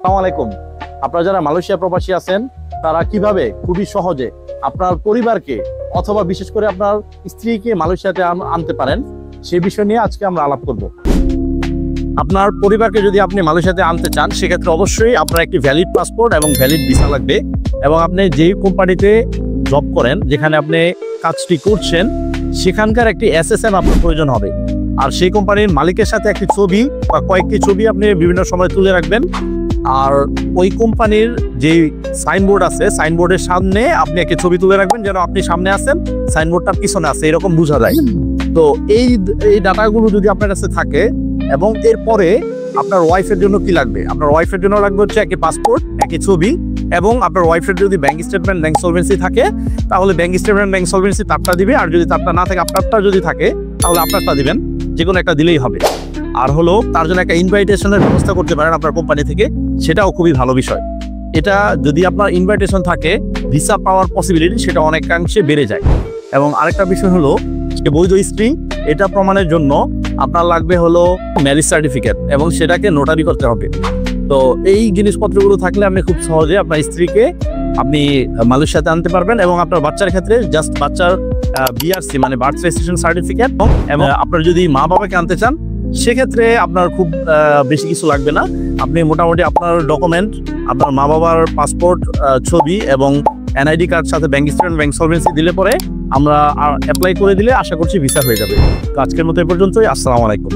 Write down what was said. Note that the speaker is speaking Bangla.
আসসালামু আলাইকুম। আপনারা যারা মালয়েশিয়া প্রবাসী আছেন তারা কিভাবে খুবই সহজে আপনার পরিবারকে অথবা বিশেষ করে আপনার স্ত্রীকে মালয়েশিয়াতে আনতে পারেন সেই বিষয় নিয়ে আজকে আমরা আলাপ করব। আপনার পরিবারকে যদি আপনি মালয়েশিয়াতে আনতে চান সেক্ষেত্রে অবশ্যই আপনার একটি ভ্যালিড পাসপোর্ট এবং ভ্যালিড ভিসা লাগবে এবং আপনি যেই কোম্পানিতে জব করেন যেখানে আপনি কাজটি করছেন সেখানকার একটি এসএসএন আপনার প্রয়োজন হবে। আর সেই কোম্পানির মালিকের সাথে একটি ছবি বা কয়েকটি ছবি আপনি বিভিন্ন সময় তুলে রাখবেন। আর ওই কোম্পানির যে সাইনবোর্ড আছে সাইনবোর্ডের সামনে আপনি একটি ছবি তুলে রাখবেন যেন আপনি সামনে আছেন সাইনবোর্ডটার পিছনে আছে এরকম বোঝা যায়। তো এই ডাটাগুলো যদি আপনার কাছে থাকে এবং এরপরে আপনার ওয়াইফের জন্য কি লাগবে, আপনার ওয়াইফের জন্য লাগবে হচ্ছে একটি পাসপোর্ট, একটি ছবি এবং আপনার ওয়াইফের যদি ব্যাংক স্টেটমেন্ট ব্যাংক সলভেন্সি থাকে তাহলে ব্যাংক স্টেটমেন্ট ব্যাংক সলভেন্সি তারটা দিবে, আর যদি তারটা না থাকে আপনারটা যদি থাকে তাহলে আপনারটা দিবেন, যে কোনো একটা দিলেই হবে। আর হলো তার জন্য একটা ইনভাইটেশনের ব্যবস্থা করতে পারেন আপনার কোম্পানি থেকে, সেটাও খুবই ভালো বিষয়। এটা যদি আপনার ইনভাইটেশন থাকে ভিসা পাওয়ার পসিবিলিটি সেটা অনেকাংশে বেড়ে যায়। এবং আরেকটা বিষয় হলো যে বৈধ স্ত্রী, এটা প্রমাণের জন্য আপনার লাগবে হলো ম্যারেজ সার্টিফিকেট এবং সেটাকে নোটারি করতে হবে। তো এই জিনিসপত্রগুলো থাকলে আপনি খুব সহজে আপনার স্ত্রীকে আপনি মালয়েশিয়াতে আনতে পারবেন এবং আপনার বাচ্চার ক্ষেত্রে জাস্ট বাচ্চার বিআরসি মানে বার্থ রেজিস্ট্রেশন সার্টিফিকেট এবং আপনার যদি মা বাবাকে আনতে চান সেক্ষেত্রে আপনার খুব বেশি কিছু লাগবে না। আপনি মোটামুটি আপনার ডকুমেন্ট, আপনার মা বাবার পাসপোর্ট, ছবি এবং এনআইডি কার্ড সাথে ব্যাংক স্টেটমেন্ট ব্যাংক সলভেন্সি দিলে পরে আমরা অ্যাপ্লাই করে দিলে আশা করছি ভিসা হয়ে যাবে। তো আজকের মতো এ পর্যন্তই। আসসালামু আলাইকুম।